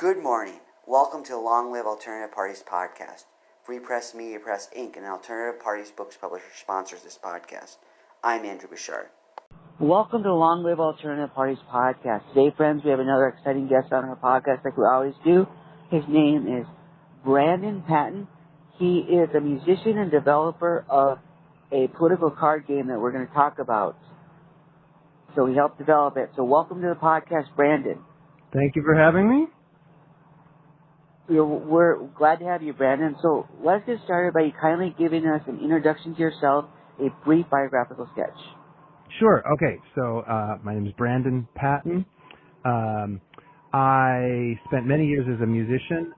Good morning. Welcome to the Long Live Alternative Parties podcast. Free Press Media Press Inc., an alternative parties books publisher, sponsors this podcast. I'm Andrew Bouchard. Welcome to the Long Live Alternative Parties podcast. Today, friends, we have another exciting guest on our podcast like we always do. His name is Brandon Patten. He is a musician and developer of a political card game that we're going to talk about. So he helped develop it. So welcome to the podcast, Brandon. Thank you for having me. We're glad to have you, Brandon. So let's get started by you kindly giving us an introduction to yourself, a brief biographical sketch. Sure. Okay. So my name is Brandon Patten. I spent many years as a musician,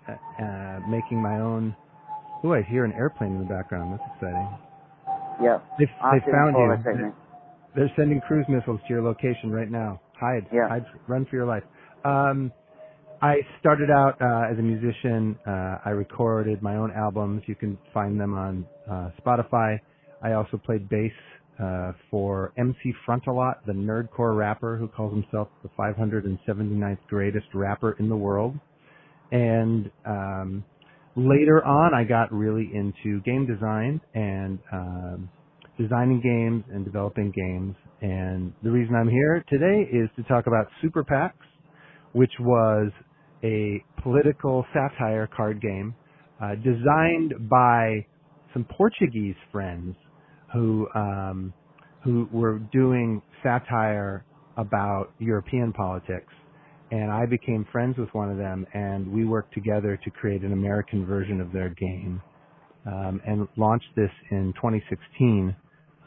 making my own. Oh, I hear an airplane in the background. That's exciting. Yep. They found you. They're sending cruise missiles to your location right now. Hide. Yeah. Hide. Run for your life. I started out as a musician. I recorded my own albums. You can find them on Spotify. I also played bass for MC Frontalot, the nerdcore rapper who calls himself the 579th greatest rapper in the world. And later on, I got really into game design and designing games and developing games. And the reason I'm here today is to talk about Super PACs, which was a political satire card game designed by some Portuguese friends who were doing satire about European politics. And I became friends with one of them, and we worked together to create an American version of their game and launched this in 2016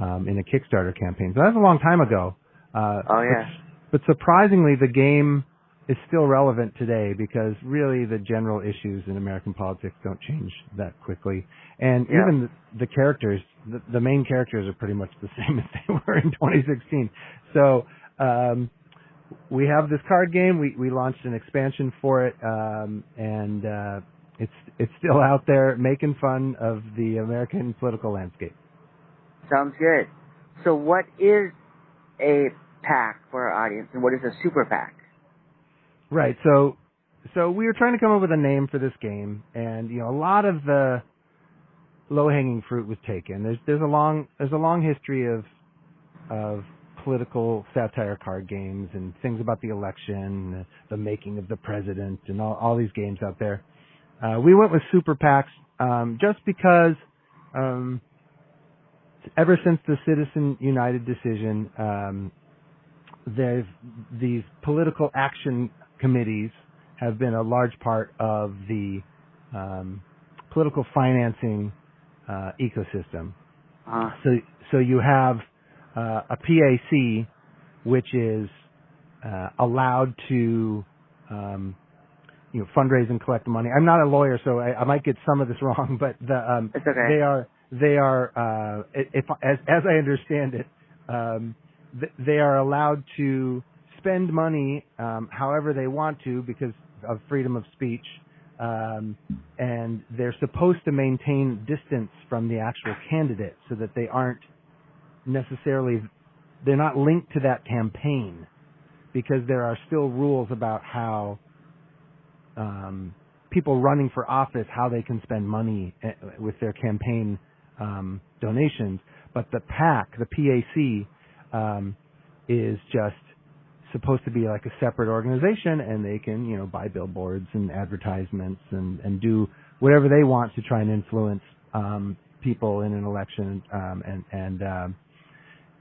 in a Kickstarter campaign. So that was a long time ago. But surprisingly, the game is still relevant today because really the general issues in American politics don't change that quickly. And even the characters, the main characters are pretty much the same as they were in 2016. So we have this card game. We launched an expansion for it, and it's still out there making fun of the American political landscape. Sounds good. So what is a PAC for our audience, and what is a Super PAC? Right. So we were trying to come up with a name for this game, and a lot of the low-hanging fruit was taken. There's a long history of political satire card games and things about the election, the making of the president, and all these games out there. We went with Super PACs just because ever since the Citizen United decision, these political action committees have been a large part of the political financing ecosystem. So you have a PAC, which is allowed to fundraise and collect money. I'm not a lawyer, so I might get some of this wrong, but it's okay. they are as I understand it, they are allowed to spend money however they want to because of freedom of speech, and they're supposed to maintain distance from the actual candidate so that they aren't they're not linked to that campaign, because there are still rules about how people running for office, how they can spend money with their campaign donations. But the PAC, is just supposed to be like a separate organization, and they can, buy billboards and advertisements and do whatever they want to try and influence people in an election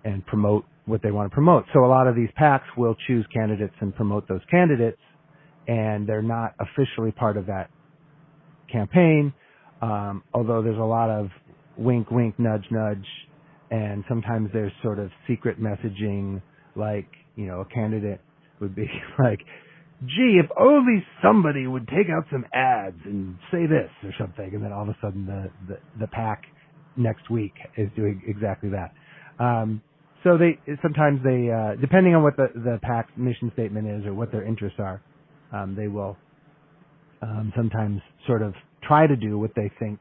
and promote what they want to promote. So a lot of these PACs will choose candidates and promote those candidates, and they're not officially part of that campaign, although there's a lot of wink, wink, nudge, nudge, and sometimes there's sort of secret messaging, like, a candidate would be like, gee, if only somebody would take out some ads and say this or something, and then all of a sudden the PAC next week is doing exactly that. So they sometimes depending on what the PAC's mission statement is or what their interests are, they will sometimes sort of try to do what they think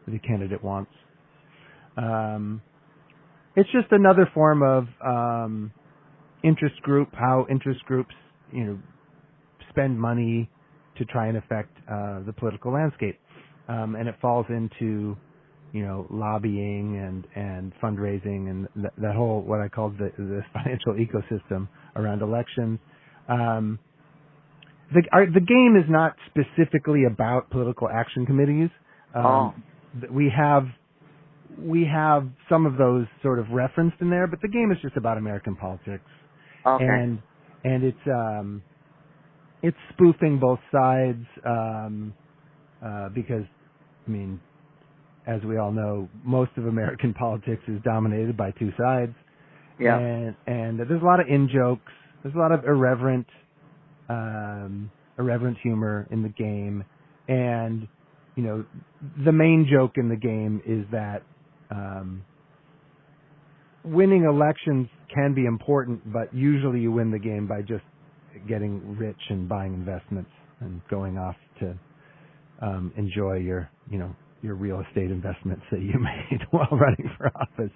the candidate wants. It's just another form of interest group, how interest groups, spend money to try and affect the political landscape, and it falls into lobbying and fundraising and that whole what I call the financial ecosystem around elections. The game is not specifically about political action committees. We have some of those sort of referenced in there, but the game is just about American politics. Okay. And it's spoofing both sides because, I mean, as we all know, most of American politics is dominated by two sides. Yeah. And there's a lot of in-jokes. There's a lot of irreverent humor in the game. And, the main joke in the game is that winning elections can be important, but usually you win the game by just getting rich and buying investments and going off to enjoy your real estate investments that you made while running for office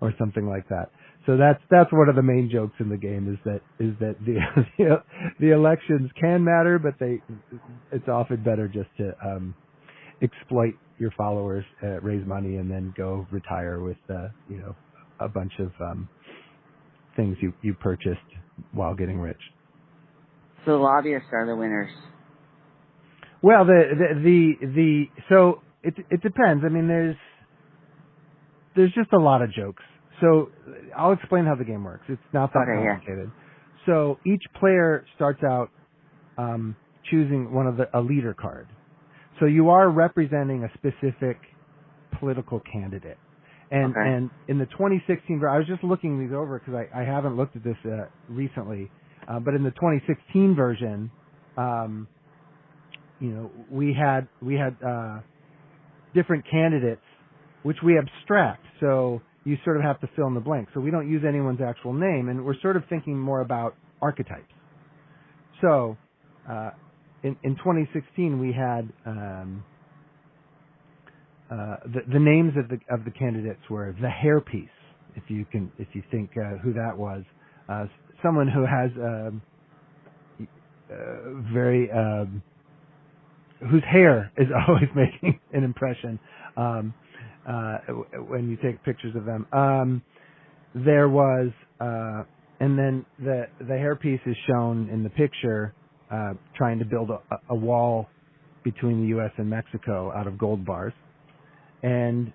or something like that. So that's one of the main jokes in the game is that the elections can matter, but it's often better just to exploit your followers, raise money, and then go retire with a bunch of things you purchased while getting rich. So the lobbyists are the winners. Well, so it depends. I mean, there's just a lot of jokes. So I'll explain how the game works. It's not that complicated. Yeah. So each player starts out choosing a leader card. So you are representing a specific political candidate. And in the 2016, I was just looking these over because I haven't looked at this recently. But in the 2016 version, we had different candidates, which we abstract. So you sort of have to fill in the blank. So we don't use anyone's actual name, and we're sort of thinking more about archetypes. So in 2016, we had the names of the candidates were the hairpiece. If you think who that was, someone who has very whose hair is always making an impression when you take pictures of them. There was, and then the hairpiece is shown in the picture trying to build a wall between the U.S. and Mexico out of gold bars. And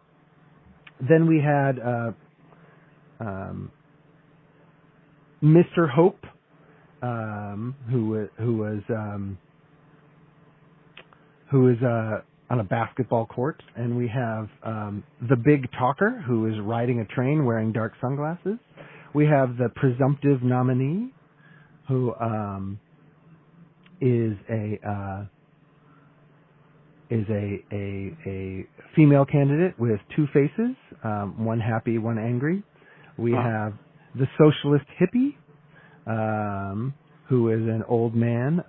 then we had Mr. Hope, who is on a basketball court, and we have the Big Talker, who is riding a train wearing dark sunglasses. We have the presumptive nominee, who is a female candidate with two faces, one happy, one angry. We have the socialist hippie, who is an old man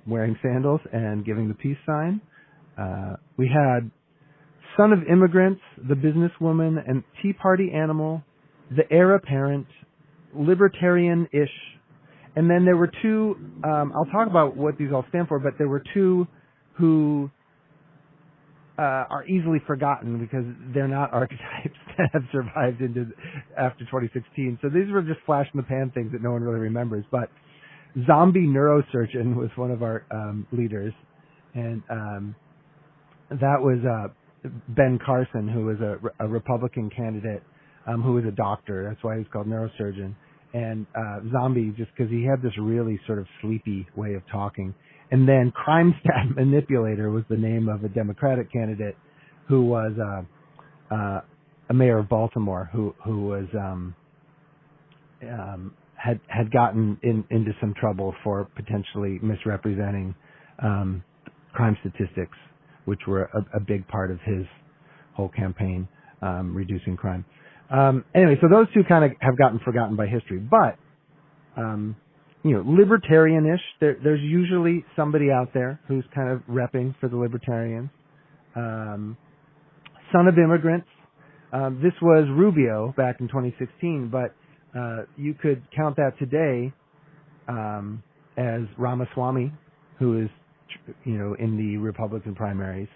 wearing sandals and giving the peace sign. We had son of immigrants, the businesswoman, and Tea Party animal, the heir apparent, libertarian-ish. And then there were two, I'll talk about what these all stand for, but there were two who are easily forgotten because they're not archetypes that have survived after 2016. So these were just flash in the pan things that no one really remembers. But zombie neurosurgeon was one of our leaders, and that was Ben Carson, who was a Republican candidate who was a doctor. That's why he was called neurosurgeon. And zombie, just because he had this really sort of sleepy way of talking. And then crime stat manipulator was the name of a Democratic candidate who was a mayor of Baltimore who was had gotten into some trouble for potentially misrepresenting crime statistics, which were a big part of his whole campaign, reducing crime. Anyway, so those two kind of have gotten forgotten by history, but libertarian-ish. There's usually somebody out there who's kind of repping for the libertarians. Son of immigrants. This was Rubio back in 2016, but you could count that today as Ramaswamy, who is in the Republican primaries,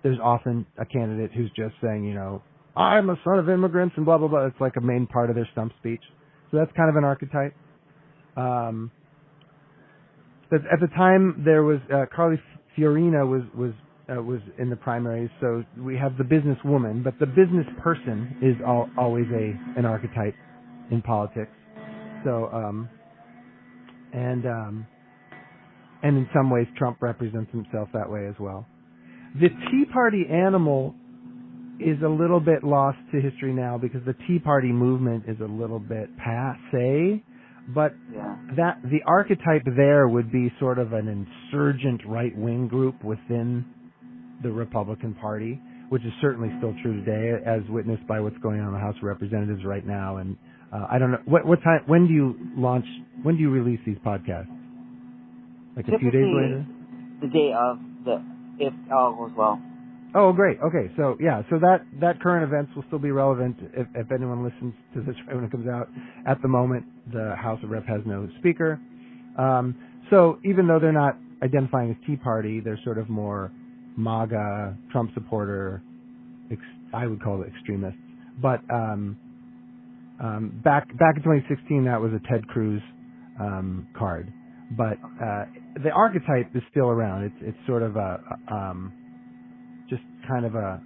there's often a candidate who's just saying, I'm a son of immigrants and blah, blah, blah. It's like a main part of their stump speech. So that's kind of an archetype. But at the time, there was Carly Fiorina was in the primaries, so we have the businesswoman, but the business person is always an archetype in politics. So, and in some ways, Trump represents himself that way as well. The Tea Party animal is a little bit lost to history now because the Tea Party movement is a little bit passé, but that the archetype there would be sort of an insurgent right-wing group within the Republican Party, which is certainly still true today, as witnessed by what's going on in the House of Representatives right now. And I don't know what time. When do you release these podcasts? Like a few days later? The day of if all goes well. Oh, great. Okay, so that current events will still be relevant if anyone listens to this when it comes out. At the moment, the House of Rep has no speaker. So even though they're not identifying as Tea Party, they're sort of more MAGA, Trump supporter, I would call it extremists. But back in 2016, that was a Ted Cruz card. But the archetype is still around. It's sort of just kind of a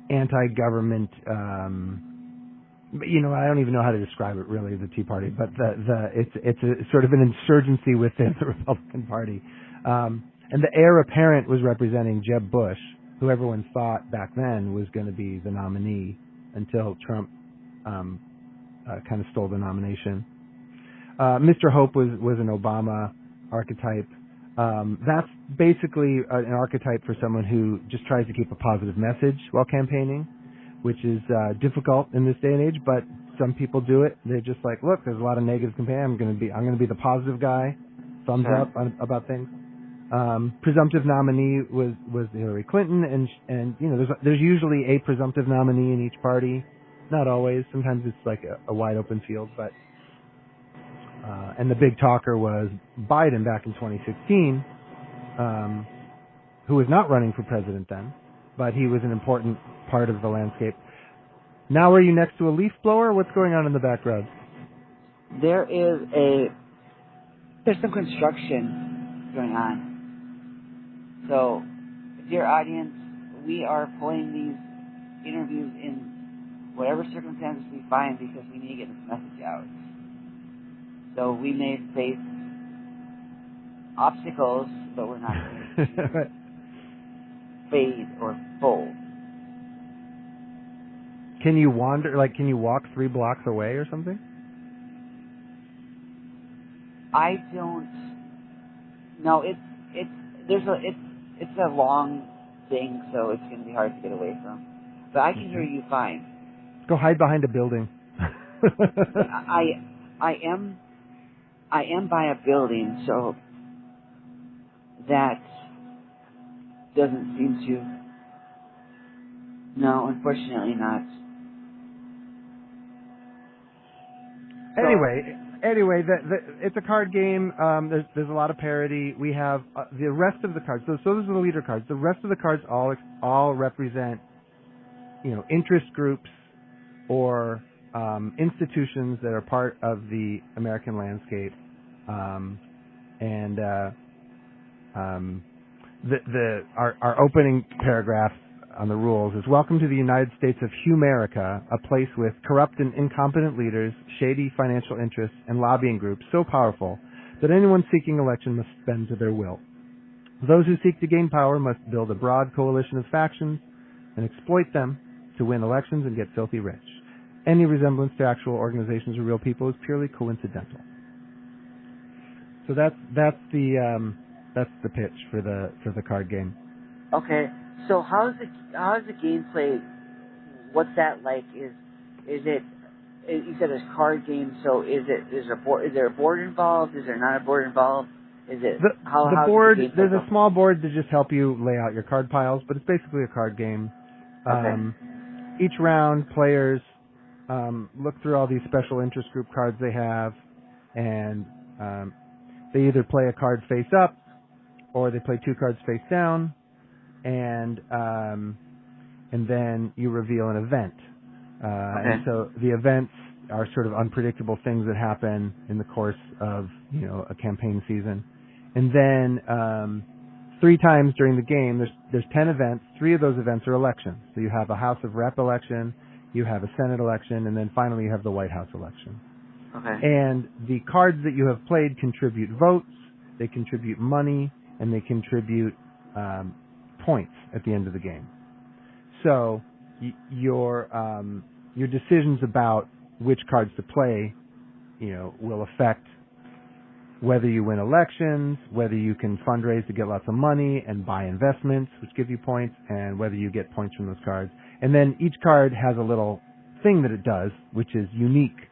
anti-government. I don't even know how to describe it really, the Tea Party. But it's a sort of an insurgency within the Republican Party. And the heir apparent was representing Jeb Bush, who everyone thought back then was going to be the nominee until Trump kind of stole the nomination. Mr. Hope was an Obama archetype. That's basically an archetype for someone who just tries to keep a positive message while campaigning, which is difficult in this day and age. But some people do it. They're just like, look, there's a lot of negative campaign. I'm going to be the positive guy, thumbs up about things. Presumptive nominee was Hillary Clinton, and there's usually a presumptive nominee in each party. Not always. Sometimes it's like a wide open field, but. And the big talker was Biden back in 2016, who was not running for president then, but he was an important part of the landscape. Now are you next to a leaf blower? What's going on in the background? There's some construction going on. So, dear audience, we are pulling these interviews in whatever circumstances we find because we need to get this message out. So we may face obstacles, but we're not going to fade or fold. Can you wander? Like, can you walk 3 blocks away or something? I don't. No, it's a long thing, so it's going to be hard to get away from. But I can hear you fine. Go hide behind a building. I am by a building, so that doesn't seem to. No, unfortunately not. Anyway, it's a card game. There's a lot of parity. We have the rest of the cards. So those are the leader cards. The rest of the cards all represent, interest groups or institutions that are part of the American landscape. Our opening paragraph on the rules is, welcome to the United States of Humerica, a place with corrupt and incompetent leaders, shady financial interests, and lobbying groups so powerful that anyone seeking election must bend to their will. Those who seek to gain power must build a broad coalition of factions and exploit them to win elections and get filthy rich. Any resemblance to actual organizations or real people is purely coincidental. So that's the pitch for the card game. Okay, so how's the gameplay? What's that like? Is it? You said it's card game. So is there a board involved? Is there not a board involved? Is it the board? There's a small board to just help you lay out your card piles, but it's basically a card game. Okay. Each round, players look through all these special interest group cards they have, and they either play a card face up or they play 2 cards face down, and then you reveal an event. And so the events are sort of unpredictable things that happen in the course of, a campaign season. And then 3 times during the game, there's 10 events. 3 of those events are elections. So you have a House of Rep election, you have a Senate election, and then finally you have the White House election. Okay. And the cards that you have played contribute votes, they contribute money, and they contribute points at the end of the game. So your decisions about which cards to play, will affect whether you win elections, whether you can fundraise to get lots of money and buy investments, which give you points, and whether you get points from those cards. And then each card has a little thing that it does, which is unique.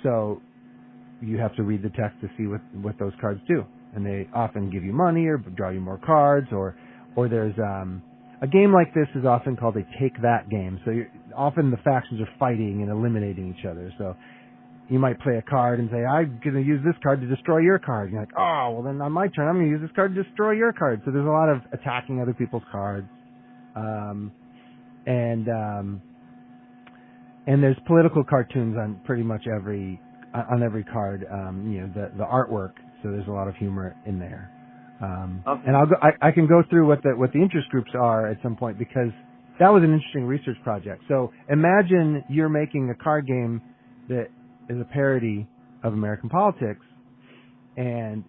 So you have to read the text to see what those cards do. And they often give you money or draw you more cards, or there's a game like this is often called a take that game. So often the factions are fighting and eliminating each other. So you might play a card and say, I'm going to use this card to destroy your card. And you're like, oh, well then on my turn, I'm going to use this card to destroy your card. So there's a lot of attacking other people's cards. And there's political cartoons on pretty much every card, the artwork. So there's a lot of humor in there. Okay. And I can go through what the interest groups are at some point, because that was an interesting research project. So imagine you're making a card game that is a parody of American politics, and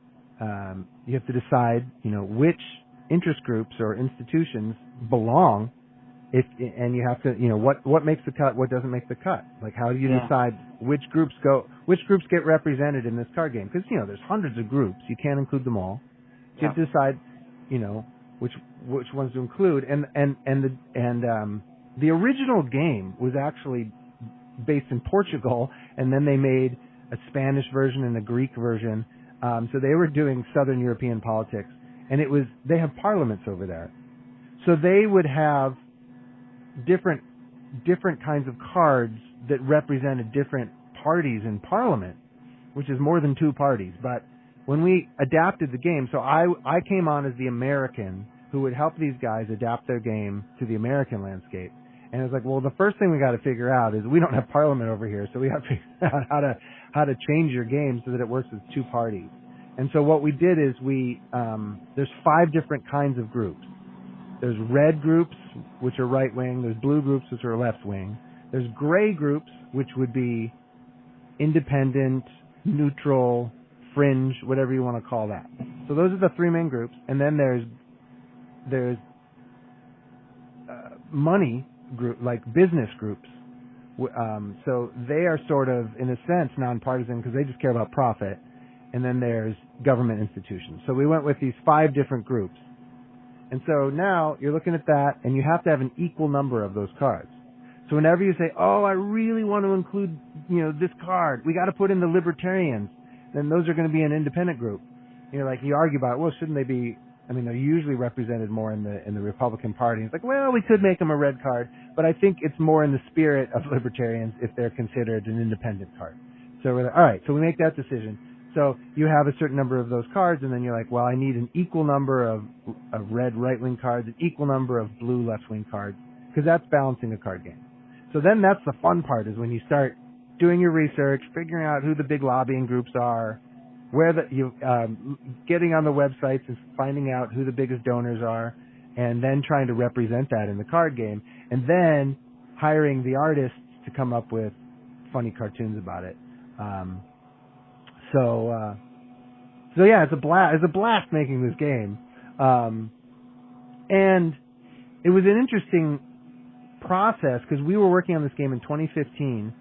you have to decide, which interest groups or institutions belong. And you have to, what makes the cut, what doesn't make the cut. Like, how do you decide which groups get represented in this card game? Because there's hundreds of groups, you can't include them all. So you have to decide, which ones to include. And the original game was actually based in Portugal, and then they made a Spanish version and a Greek version. So they were doing Southern European politics, and they have parliaments over there. So they would have different kinds of cards that represented different parties in Parliament, which is more than 2 parties. But when we adapted the game, so I came on as the American who would help these guys adapt their game to the American landscape. And it's like, well, the first thing we got to figure out is we don't have Parliament over here, so we have to figure out how to change your game so that it works with 2 parties. And so what we did is there's 5 different kinds of groups. There's red groups, which are right wing. There's blue groups, which are left wing. There's gray groups, which would be independent, neutral, fringe, whatever you want to call that. So those are the 3 main groups. And then there's money group, like business groups. So they are sort of, in a sense, nonpartisan because they just care about profit. And then there's government institutions. So we went with these 5 different groups. And so now you're looking at that, and you have to have an equal number of those cards. So whenever you say, oh, I really want to include, this card, we got to put in the libertarians, then those are going to be an independent group. You argue about, well, shouldn't they be, they're usually represented more in the Republican Party. It's like, well, we could make them a red card, but I think it's more in the spirit of libertarians if they're considered an independent card. So we're like, all right, so we make that decision. So you have a certain number of those cards, and then you're like, well, I need an equal number of red right-wing cards, an equal number of blue left-wing cards, because that's balancing a card game. So then that's the fun part, is when you start doing your research, figuring out who the big lobbying groups are, getting on the websites and finding out who the biggest donors are, and then trying to represent that in the card game, and then hiring the artists to come up with funny cartoons about it. So yeah, it's a blast. It's a blast making this game, and it was an interesting process because we were working on this game in 2015,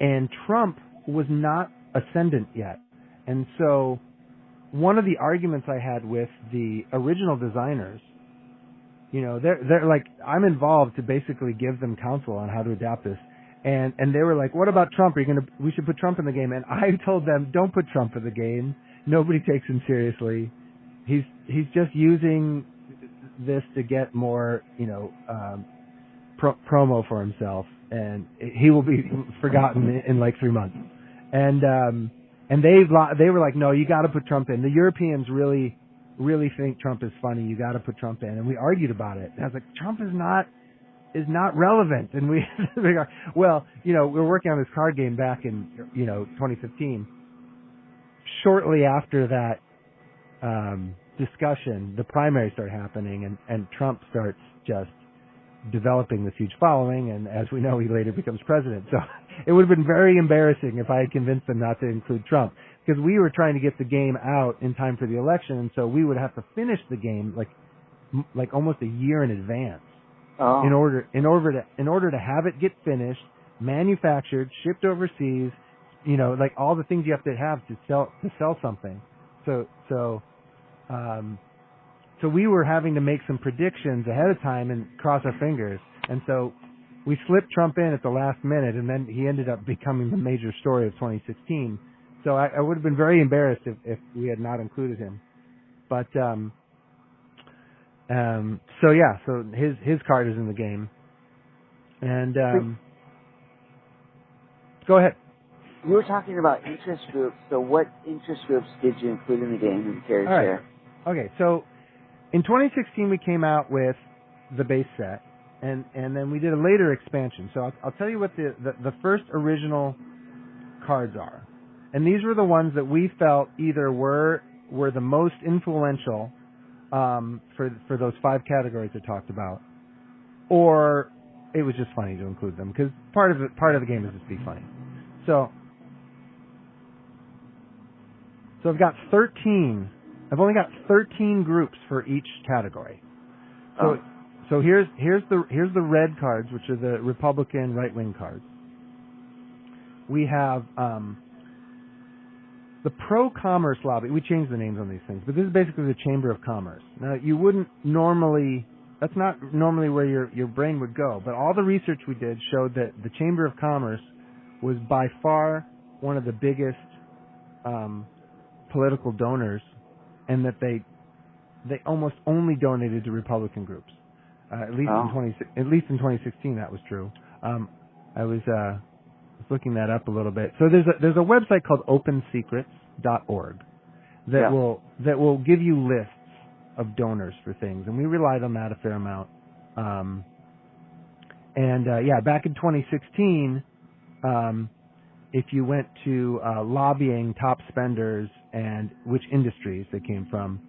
and Trump was not ascendant yet. And so one of the arguments I had with the original designers, they're like, I'm involved to basically give them counsel on how to adapt this. And they were like, what about Trump? We should put Trump in the game. And I told them, don't put Trump in the game. Nobody takes him seriously. He's just using this to get more, promo for himself. And he will be forgotten in like 3 months. And And they were like, no, you got to put Trump in. The Europeans really think Trump is funny. You got to put Trump in. And we argued about it. And I was like, Trump is not relevant. And we well, we're working on this card game back in 2015. Shortly after that discussion, the primaries start happening, and Trump starts just developing this huge following, and as we know, he later becomes president. So it would have been very embarrassing if I had convinced them not to include Trump, because we were trying to get the game out in time for the election, and so we would have to finish the game like almost a year in advance in order to have it get finished, manufactured, shipped overseas, like all the things you have to sell something. So we were having to make some predictions ahead of time and cross our fingers. And so we slipped Trump in at the last minute, and then he ended up becoming the major story of 2016. So I would have been very embarrassed if we had not included him. But so his card is in the game. And go ahead. You were talking about interest groups. So what interest groups did you include in the game and carry share? Okay, so in 2016 we came out with the base set, and then we did a later expansion. So I'll tell you what the first original cards are. And these were the ones that we felt either were the most influential for those 5 categories I talked about, or it was just funny to include them, because part of the game is just be funny. So I've got 13. I've only got 13 groups for each category. So here's the red cards, which are the Republican right-wing cards. We have the pro-commerce lobby. We changed the names on these things, but this is basically the Chamber of Commerce. Now, you wouldn't normally, that's not normally where your brain would go, but all the research we did showed that the Chamber of Commerce was by far one of the biggest political donors, and that they almost only donated to Republican groups. At least in 2016 that was true. I was looking that up a little bit. So there's a website called opensecrets.org that will give you lists of donors for things, and we relied on that a fair amount. Back in 2016, if you went to lobbying top spenders and which industries they came from,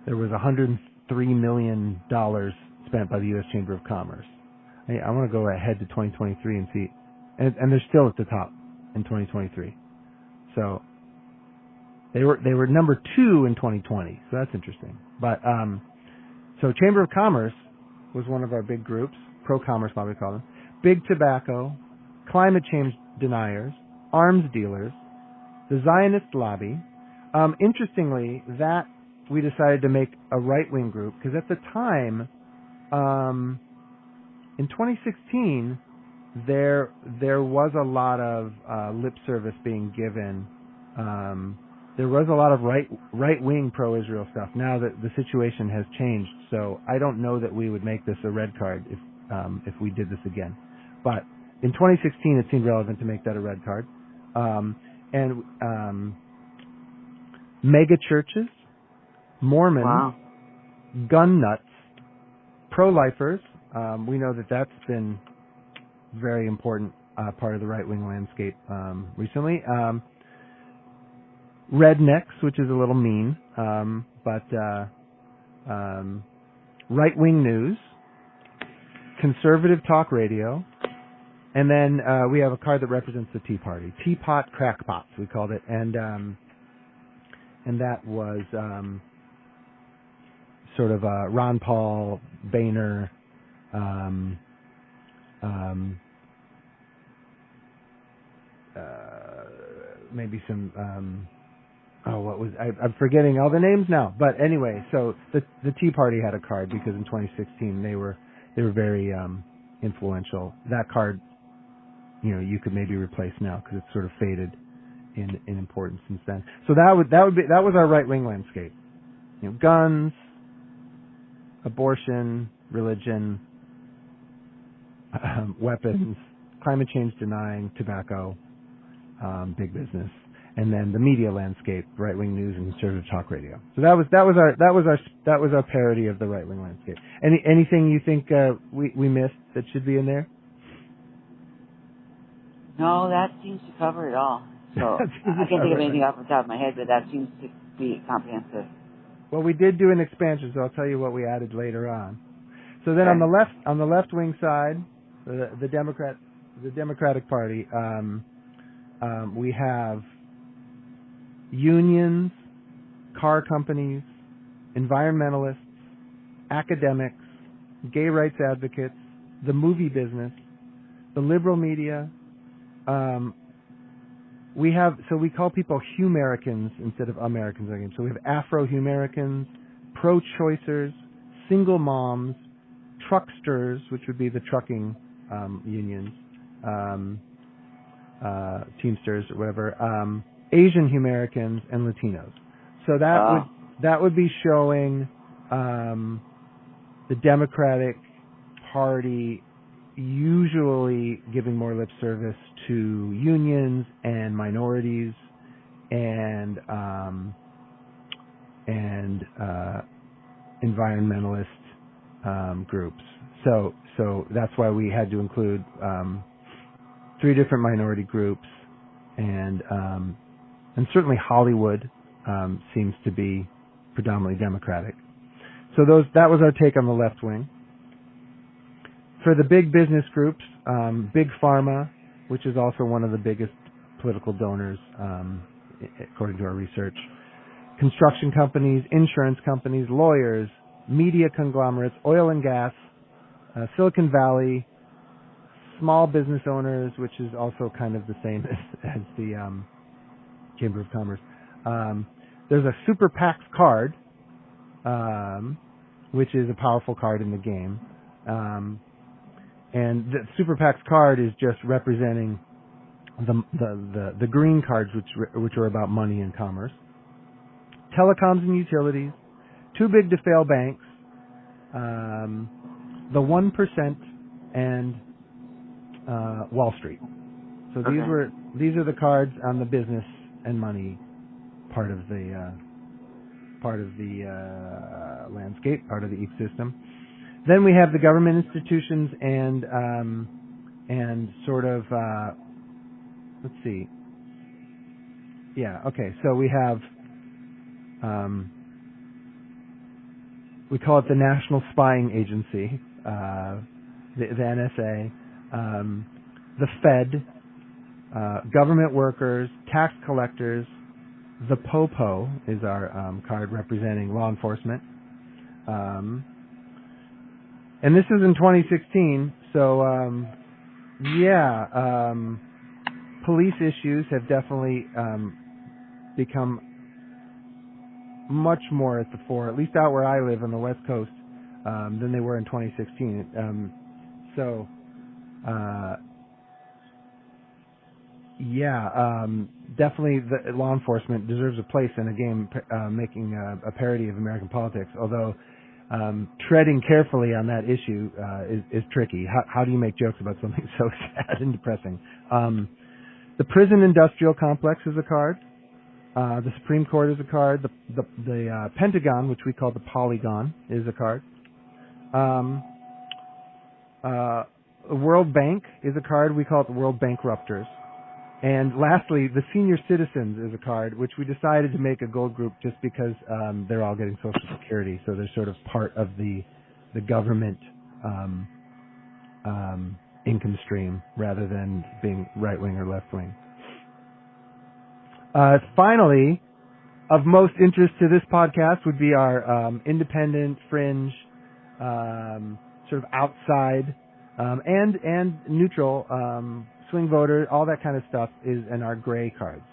there was $103 million spent by the U.S. Chamber of Commerce. I want to go ahead to 2023 and see, and they're still at the top in 2023. So they were number 2 in 2020. So that's interesting. But so Chamber of Commerce was one of our big groups, pro-commerce, what we call them. Big Tobacco, climate change deniers, arms dealers, the Zionist lobby. Interestingly, that we decided to make a right-wing group because at the time, in 2016, there was a lot of lip service being given. There was a lot of right-wing pro-Israel stuff. Now that the situation has changed, so I don't know that we would make this a red card if we did this again. But in 2016, it seemed relevant to make that a red card. Mega churches, Mormons, gun nuts, pro-lifers. We know that that's been very important part of the right-wing landscape recently. Rednecks, which is a little mean, but right-wing news, conservative talk radio, and then we have a card that represents the Tea Party. Teapot Crackpots, we called it, and that was sort of Ron Paul, Boehner, maybe some I'm forgetting all the names now. But anyway, so the Tea Party had a card because in 2016 they were very influential. That card, you could maybe replace now because it's sort of faded in importance since then. So that was our right wing landscape. Guns, abortion, religion, weapons, climate change denying, tobacco, big business, and then the media landscape, right-wing news and conservative talk radio. So that was our parody of the right-wing landscape. Anything you think we missed that should be in there? No, that seems to cover it all. So I can't think of anything off the top of my head, but that seems to be comprehensive. Well, we did do an expansion, so I'll tell you what we added later on. So then on the left wing side, the Democratic Party, we have unions, car companies, environmentalists, academics, gay rights advocates, the movie business, the liberal media. We call people Humericans instead of Americans again. So we have Afro-Humericans, pro-choicers, single moms, trucksters, which would be the trucking unions, Teamsters or whatever, Asian Humericans, and Latinos. So that would be showing the Democratic Party usually giving more lip service to unions and minorities and environmentalist groups. So that's why we had to include 3 different minority groups, and certainly Hollywood seems to be predominantly Democratic. So that was our take on the left wing. For the big business groups, Big Pharma, which is also one of the biggest political donors, according to our research, construction companies, insurance companies, lawyers, media conglomerates, oil and gas, Silicon Valley, small business owners, which is also kind of the same as the Chamber of Commerce. There's a Super PAC's card, which is a powerful card in the game. And the Super PAC's card is just representing the green cards, which are about money and commerce. Telecoms and utilities, too big to fail banks, the 1%, and Wall Street. So these are the cards on the business and money part of the landscape, part of the ecosystem. Then we have the government institutions and sort of let's see. Yeah, okay. So we have we call it the National Spying Agency, the NSA, the Fed, government workers, tax collectors. The POPO is our card representing law enforcement. And this is in 2016, so police issues have definitely become much more at the fore, at least out where I live on the West Coast, than they were in 2016. Definitely the law enforcement deserves a place in a game making a parody of American politics, although treading carefully on that issue is tricky. How do you make jokes about something so sad and depressing? The prison industrial complex is a card. The Supreme Court is a card. The Pentagon, which we call the Polygon, is a card. The World Bank is a card. We call it the World Bankrupters. And lastly, the Senior Citizens is a card, which we decided to make a gold group just because they're all getting Social Security, so they're sort of part of the government income stream rather than being right-wing or left-wing. Finally, of most interest to this podcast would be our independent, fringe, sort of outside, and neutral swing voter, all that kind of stuff is in our gray cards.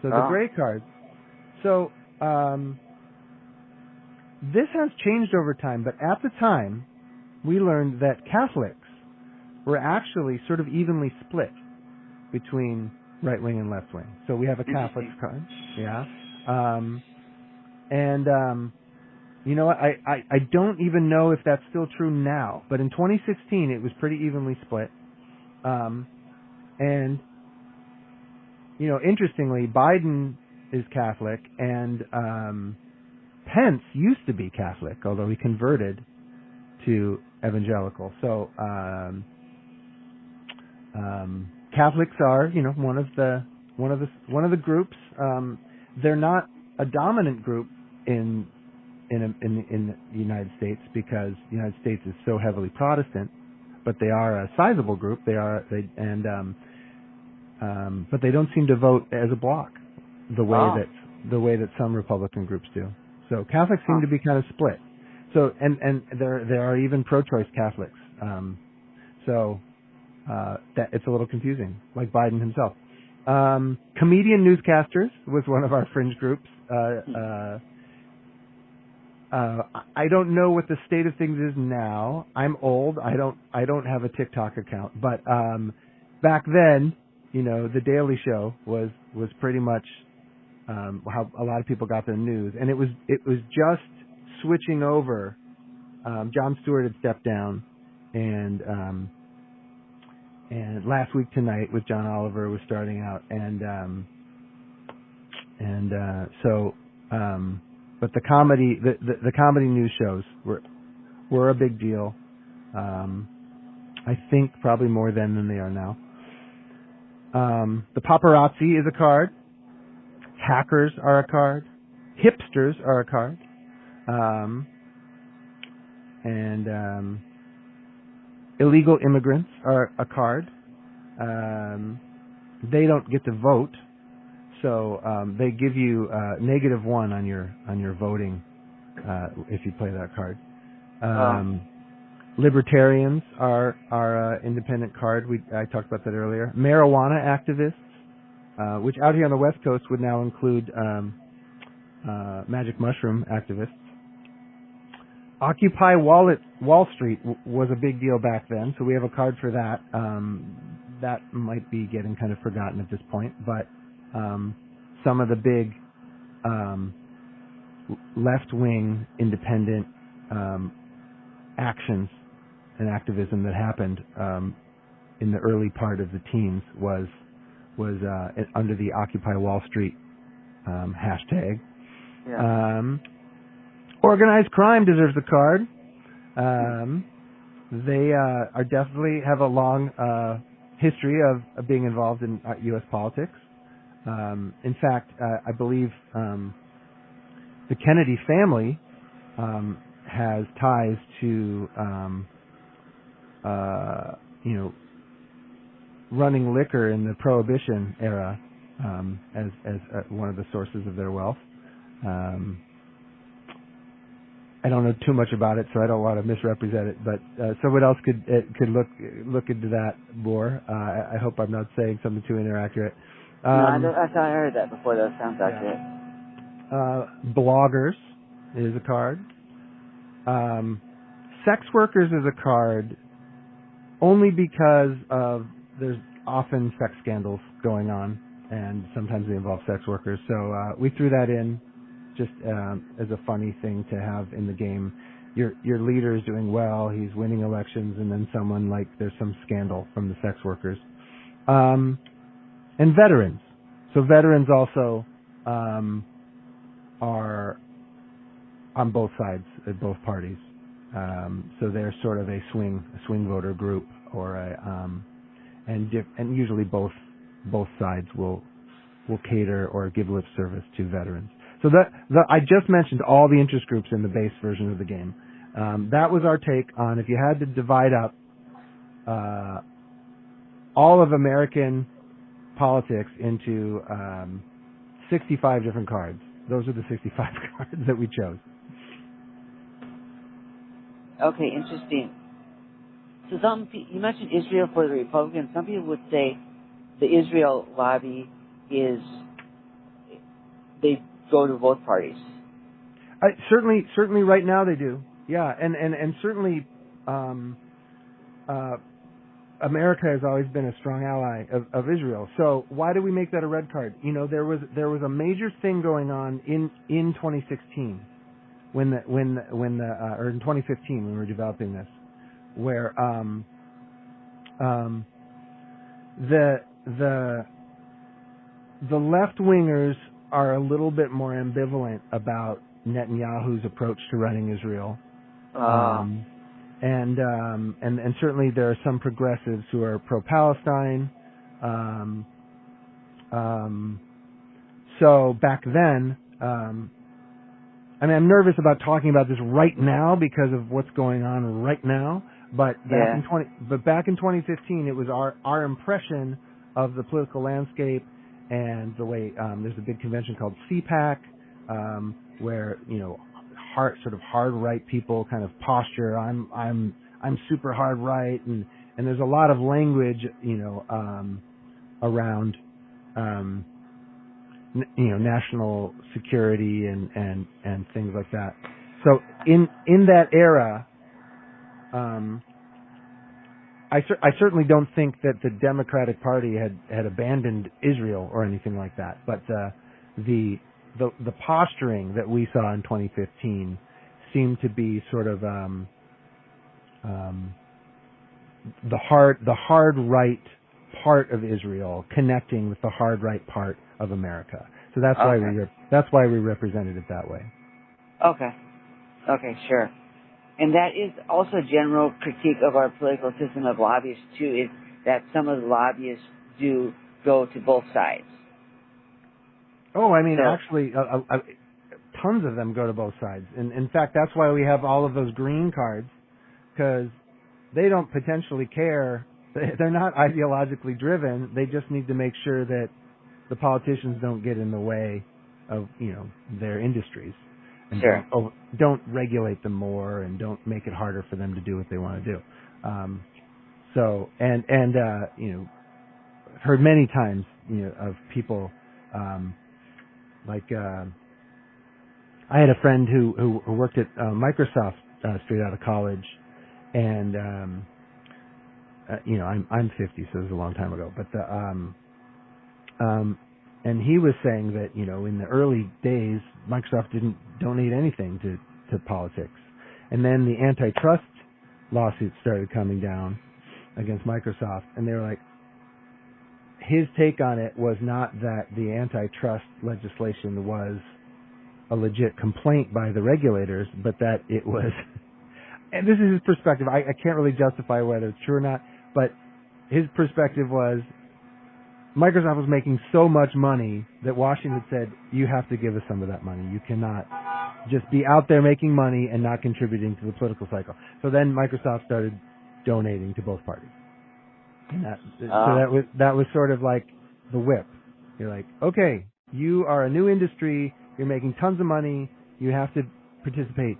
So the gray cards. So this has changed over time, but at the time, we learned that Catholics were actually sort of evenly split between right wing and left wing. So we have a Catholic card, yeah. You know what? I don't even know if that's still true now, but in 2016 it was pretty evenly split. And interestingly, Biden is Catholic, and Pence used to be Catholic, although he converted to evangelical. So Catholics are, one of the groups. They're not a dominant group in the United States because the United States is so heavily Protestant, but they are a sizable group. But they don't seem to vote as a bloc the way that some Republican groups do. So Catholics seem to be kind of split. So and there are even pro-choice Catholics. That it's a little confusing, like Biden himself. Comedian newscasters was one of our fringe groups. I don't know what the state of things is now. I'm old. I don't have a TikTok account, but back then, the Daily Show was pretty much how a lot of people got their news, and it was just switching over. Jon Stewart had stepped down, and Last Week Tonight with John Oliver was starting out, but the comedy news shows were a big deal. I think probably more then than they are now. The paparazzi is a card. Hackers are a card. Hipsters are a card. And illegal immigrants are a card. They don't get to vote, so they give you -1 on your voting if you play that card. Libertarians are independent card. I talked about that earlier. Marijuana activists, which out here on the West Coast would now include magic mushroom activists. Occupy Wall Street was a big deal back then, so we have a card for that. That might be getting kind of forgotten at this point, but some of the big left-wing independent actions and activism that happened in the early part of the teens was under the Occupy Wall Street hashtag. Yeah. Organized crime deserves a card. They are definitely have a long history of being involved in U.S. politics. In fact, I believe the Kennedy family has ties to running liquor in the Prohibition era as one of the sources of their wealth. I don't know too much about it, so I don't want to misrepresent it. But someone else could look into that more. I hope I'm not saying something too inaccurate. No, I thought I heard that before. That sounds accurate. Bloggers is a card. Sex workers is a card only because there's often sex scandals going on, and sometimes they involve sex workers. So we threw that in just as a funny thing to have in the game. Your leader is doing well, he's winning elections, and then there's some scandal from the sex workers. And veterans. So veterans also are on both sides at both parties. So they're sort of a swing voter group, or and usually both sides will cater or give lip service to veterans. So I just mentioned all the interest groups in the base version of the game. That was our take on if you had to divide up all of American politics into 65 different cards. Those are the 65 cards that we chose. Okay, interesting. So you mentioned Israel for the Republicans. Some people would say the Israel lobby they go to both parties. Certainly right now they do. Yeah, and certainly America has always been a strong ally of Israel. So why do we make that a red card? There was a major thing going on in 2016 or in 2015 when we were developing this, where the left-wingers are a little bit more ambivalent about Netanyahu's approach to running Israel. And certainly there are some progressives who are pro-Palestine. So back then, I mean, I'm nervous about talking about this right now because of what's going on right now. But back in 2015, it was our impression of the political landscape and the way there's a big convention called CPAC, where sort of hard right people kind of posture. I'm super hard right, and there's a lot of language around national security and things like that. So in that era, I certainly don't think that the Democratic Party had abandoned Israel or anything like that. But the posturing that we saw in 2015 seemed to be sort of the hard right part of Israel connecting with the hard right part of America. So that's why we represented it that way. Okay, sure. And that is also a general critique of our political system of lobbyists too, is that some of the lobbyists do go to both sides. Oh, I mean, actually, tons of them go to both sides. And in fact, that's why we have all of those green cards, because they don't potentially care. They're not ideologically driven. They just need to make sure that the politicians don't get in the way of, their industries. And sure. Don't regulate them more and don't make it harder for them to do what they want to do. I've heard many times, of people, I had a friend who worked at Microsoft straight out of college, and I'm 50, so it was a long time ago. But and he was saying that in the early days, Microsoft didn't donate anything to politics, and then the antitrust lawsuits started coming down against Microsoft, and they were like, his take on it was not that the antitrust legislation was a legit complaint by the regulators, but that it was, and this is his perspective, I can't really justify whether it's true or not, but his perspective was Microsoft was making so much money that Washington said, you have to give us some of that money. You cannot just be out there making money and not contributing to the political cycle. So then Microsoft started donating to both parties. And that was sort of like the whip. You're like, okay, you are a new industry, you're making tons of money, you have to participate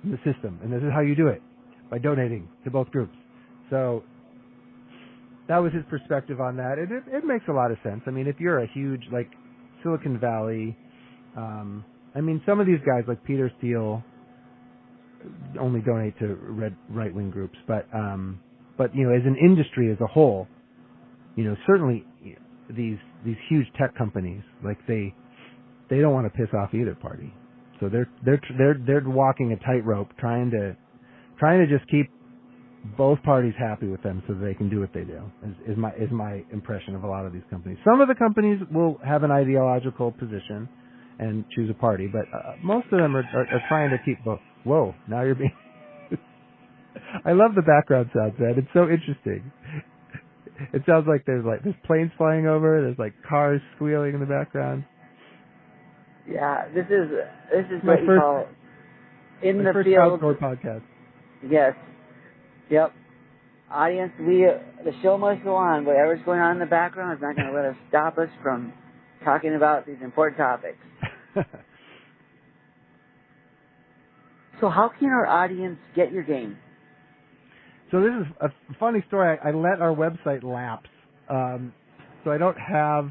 in the system, and this is how you do it, by donating to both groups. So that was his perspective on that. It makes a lot of sense. I mean, if you're a huge, like, Silicon Valley, some of these guys, like Peter Thiel, only donate to right-wing groups, but as an industry as a whole, certainly these huge tech companies, like they don't want to piss off either party. So they're walking a tightrope, trying to just keep both parties happy with them so that they can do what they do. Is my impression of a lot of these companies. Some of the companies will have an ideological position and choose a party, but most of them are trying to keep both. Whoa! Now you're being. I love the background sounds, man. It's so interesting. It sounds like there's planes flying over. There's like cars squealing in the background. Yeah, this is what you call in the first field outdoor podcast. Yes. Yep. Audience, the show must go on. Whatever's going on in the background is not going to let us stop us from talking about these important topics. So how can our audience get your game? So this is a funny story. I let our website lapse, so I don't have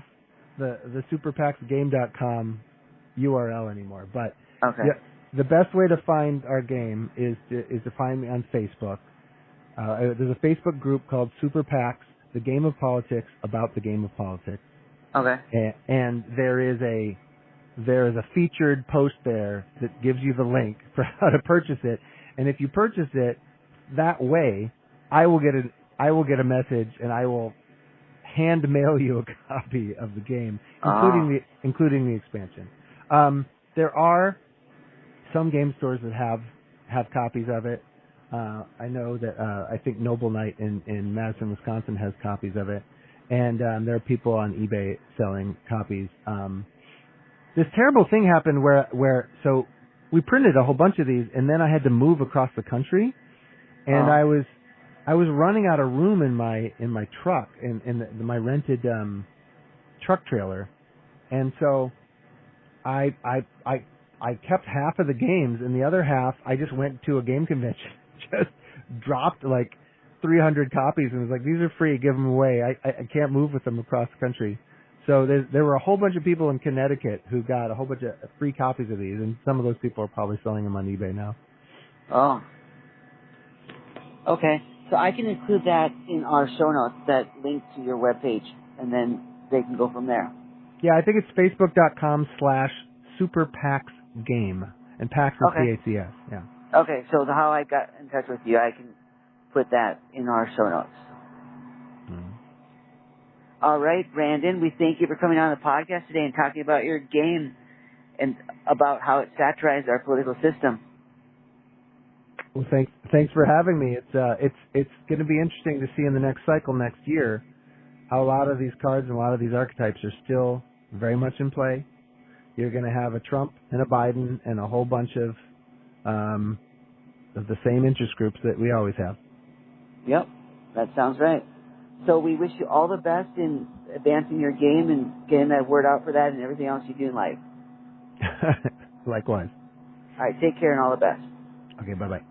the superpacksgame.com URL anymore. But okay. The best way to find our game is to find me on Facebook. There's a Facebook group called Super PACs, the Game of Politics, about the game of politics. Okay. And there is a featured post there that gives you the link for how to purchase it. And if you purchase it that way, I will get a message, and I will hand mail you a copy of the game, Oh. including the expansion. There are some game stores that have copies of it. I know that I think Noble Knight in Madison, Wisconsin has copies of it, and there are people on eBay selling copies. This terrible thing happened where so we printed a whole bunch of these, and then I had to move across the country, and I was running out of room in my truck in my rented truck trailer, and so I kept half of the games, and the other half I just went to a game convention, just dropped like 300 copies, and was like, these are free, give them away. I can't move with them across the country. So there were a whole bunch of people in Connecticut who got a whole bunch of free copies of these, and some of those people are probably selling them on eBay now. Oh. Okay. So I can include that in our show notes, that link to your webpage, and then they can go from there. Yeah, I think it's facebook.com/superpaxgame, and Pax is Okay. PACS. Yeah. Okay, so how I got in touch with you, I can put that in our show notes. Mm-hmm. All right, Brandon, we thank you for coming on the podcast today and talking about your game and about how it satirized our political system. Well, thanks for having me. It's going to be interesting to see in the next cycle next year how a lot of these cards and a lot of these archetypes are still very much in play. You're going to have a Trump and a Biden and a whole bunch of the same interest groups that we always have. Yep, that sounds right. So we wish you all the best in advancing your game and getting that word out for that and everything else you do in life. Likewise. All right, take care and all the best. Okay, bye-bye.